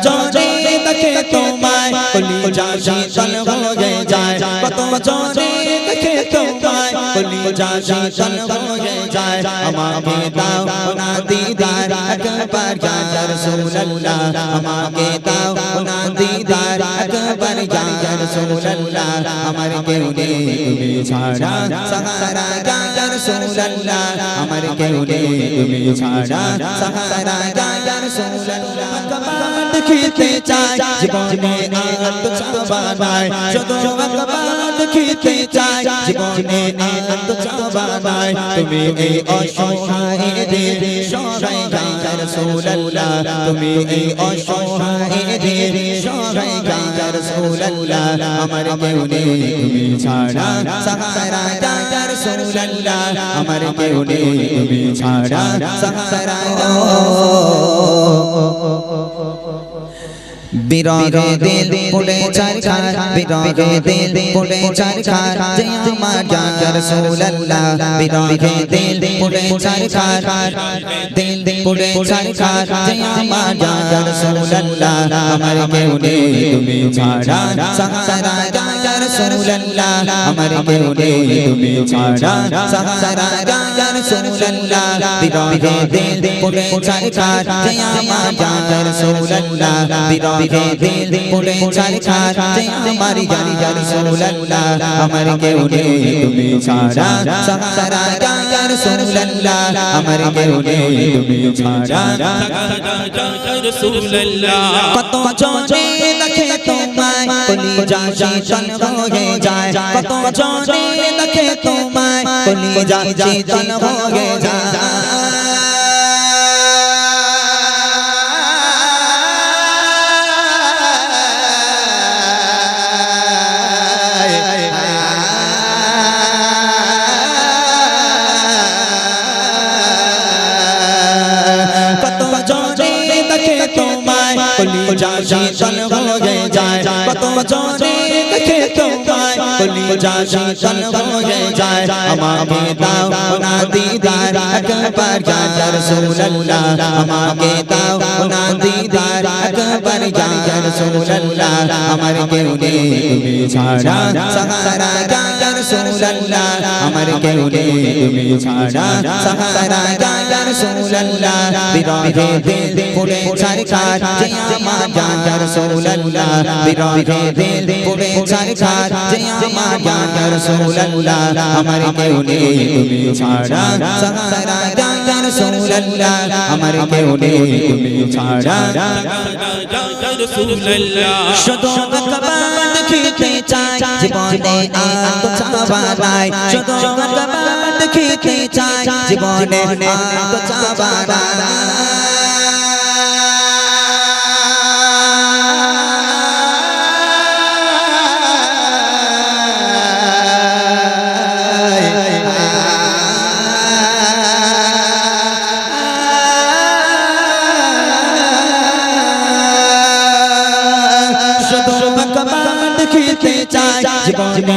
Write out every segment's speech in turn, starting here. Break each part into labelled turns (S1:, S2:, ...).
S1: জনে দেখে তোমায় কলিজা শীতল হয়ে যায় কত জনে দেখে তোমায় কলিজা শীতল হয়ে যায় আমাকে দাও না দিদার একবার ইয়া রাসূলুল্লাহ আমাকে দাও না দিদার একবার ইয়া রাসূলুল্লাহ আমার কেউ নেই তুমি ছাড়া সাহারা ইয়া রাসূলুল্লাহ আমার কেউ নেই তুমি ছাড়া সাহারা ইয়া রাসূলুল্লাহ দেখিতে চাই জীবনে আর তো চাওয়া নাই শুধু একবার দেখিতে চাই জীবনে আর তো চাওয়া নাই তুমি এই অসহায়দের সহায় ইয়া রাসূলুল্লাহ তুমি এই অসহায়দের সহায় ইয়া রাসূলুল্লাহ আমার কেউ নেই তুমি ছাড়া সাহারা ইয়া রাসূলুল্লাহ আমার কেউ নেই তুমি ছাড়া সাহারা বিরহে দিল পুড়ে চারখার বিরহে দিল পুড়ে চারখার যে আমার ইয়া রাসূলুল্লাহ বিরহে দিল পুড়ে চারখার দিল পুড়ে চারখার যে আমার ইয়া রাসূলুল্লাহ আমার কেউ নেই তুমি ছাড়া সাহারা ইয়া রাসূলুল্লাহ আমার কেউ নেই তুমি ছাড়া সাহারা ইয়া রাসূলুল্লাহ বিরহে দিল পুড়ে চারখার যে আমার ইয়া রাসূলুল্লাহ বিরহে দিল পুড়ে চারখার যে আমার ইয়া রাসূলুল্লাহ আমার কেউ নেই তুমি ছাড়া সাহারা ইয়া রাসূলুল্লাহ আমার কেউ নেই তুমি ছাড়া ইয়া রাসূলুল্লাহ কত জনে দেখে তোমায় কলিজা শীতল হয়ে যায় কত জনে দেখে তোমায় কলিজা শীতল হয়ে যায় কলিজা শীতল হয়ে যায় কত জনে দেখে তোমায় কলিজা শীতল হয়ে যায় আমাকে দাও না দিদার একবার ইয়া রাসূলুল্লাহ আমাকে দাও না দিদার একবার ইয়া রাসূলুল্লাহ আমার কেউ নেই তুমি ছাড়া সাহারা ইয়া রাসূলুল্লাহ আমার কেউ নেই তুমি ছাড়া সাহারা ইয়া রাসূলুল্লাহ বিরহে দিল পুড়ে চারখার যে আমার ইয়া রাসূলুল্লাহ বিরহে দিল পুড়ে চারখার যে আমার ইয়া রাসূলুল্লাহ আমার কেউ নেই তুমি ছাড়া সাহারা ইয়া রাসূলুল্লাহ আমার কেউ নেই তুমি ছাড়া ইয়া রাসূলুল্লাহ শুধু একবার দেখিতে চাই জীবনে আর তো চাওয়া নাই শুধু একবার দেখিতে চাই জীবনে আর তো চাওয়া নাই জীবনে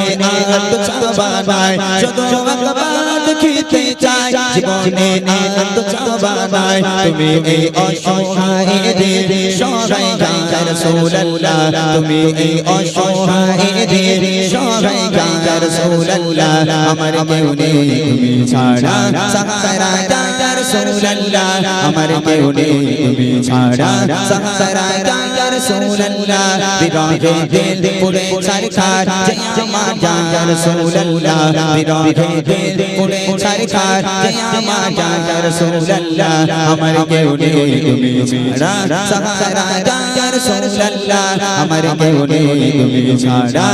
S1: আর তো চাওয়া নাই শুধু একবার দেখিতে চাই জীবনে আর তো চাওয়া নাই তুমি এই অসহায়দের সহায় ইয়া রাসূলুল্লাহ তুমি এই অসহায়দের সহায় ইয়া রাসূলুল্লাহ আমার কেউ নেই তুমি ছাড়া সাহারা ইয়া রাসূলুল্লাহ আমার কেউ নেই তুমি ছাড়া সাহারা ইয়া রাসূলুল্লাহ বিরহে দিল পুড়ে চারখার যে আমার ইয়া রাসূলুল্লাহ বিরহে দিল পুড়ে চারখার যে আমার ইয়া রাসূলুল্লাহ আমার কেউ নেই তুমি ছাড়া সাহারা ইয়া রাসূলুল্লাহ আমার কেউ নেই তুমি ছাড়া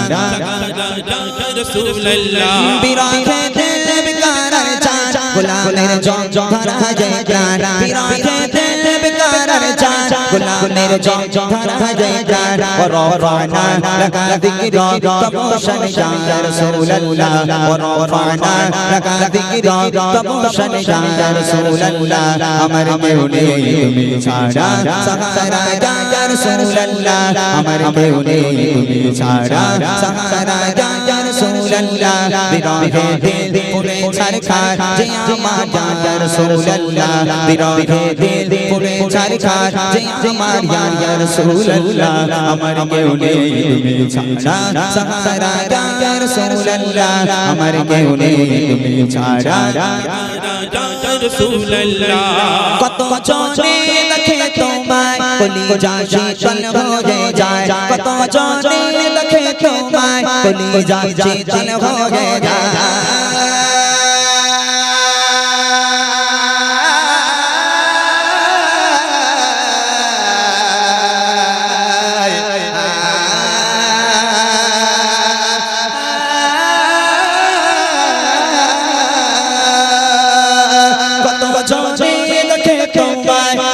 S1: ইয়া রাসূলুল্লাহ বিরহে দিল বিকারার চাঁদ গোলামের জন ধরা যায় প্রাণ বিরহে দিল বিকারার চাঁদ গোলামের জন ধরা যায় প্রাণ ورفعنا لك ذكرك تبوشا يا رسول الله ورفعنا لك ذكرك تبوشا يا رسول الله আমার কেউ নেই তুমি ছাড়া সাহারা ইয়া রাসূলুল্লাহ আমার কেউ নেই তুমি ছাড়া সাহারা ইয়া রাসূলুল্লাহ বিরহে দিল ফুলে ছারখার যে আমার ইয়া রাসূলুল্লাহ বিরহে দিল ফুলে ছারখার যে আমার ইয়া রাসূলুল্লাহ আমার কেউ নেই তুমি ছাড়া সাহারা ইয়া রাসূলুল্লাহ আমার কেউ নেই তুমি ছাড়া কত জনে দেখে তোমায় কলিজা শীতল হয়ে যায় কত জনে দেখে তোমায় কলিজা শীতল হয়ে যায়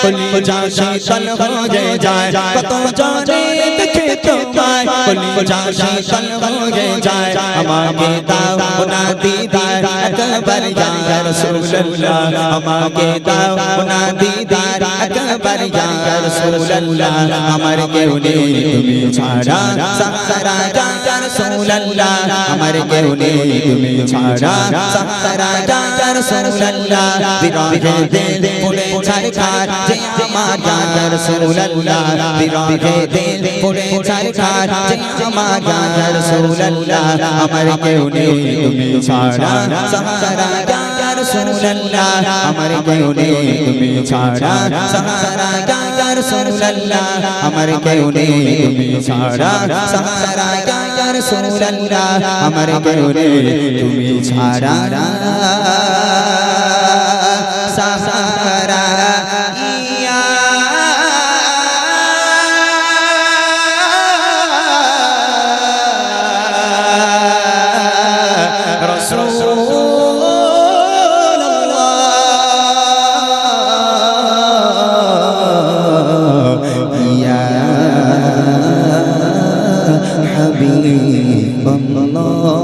S1: কলিজা শীতল হয়ে যায় কত জনে দেখে তোমায় কলিজা শীতল হয়ে যায় আমাকে দাও না দিদার আকবার ইয়া রাসূলুল্লাহ আমাকে দাও না দিদার আকবার ইয়া রাসূলুল্লাহ আমার কেউ নেই তুমি ছাড়া সাহারা ইয়া রাসূলুল্লাহ আমার কেউ নেই তুমি ছাড়া সাহারা ইয়া রাসূলুল্লাহ বিরহে দিল ফুলে ছারখার যে আমার ইয়া রাসূলুল্লাহ বিরহে দিল ফুলে ছারখার যে আমার ইয়া রাসূলুল্লাহ আমার কেউ নেই তুমি ছাড়া সাহারা ইয়া রাসূলুল্লাহ আমার কেউ নেই তুমি ছাড়া সাহারা ইয়া রাসূলুল্লাহ আমার কেউ নেই তুমি ছাড়া সাহারা ইয়া রাসূলুল্লাহ আমার কেউ নেই তুমি ছাড়া সাহারা حبيب الله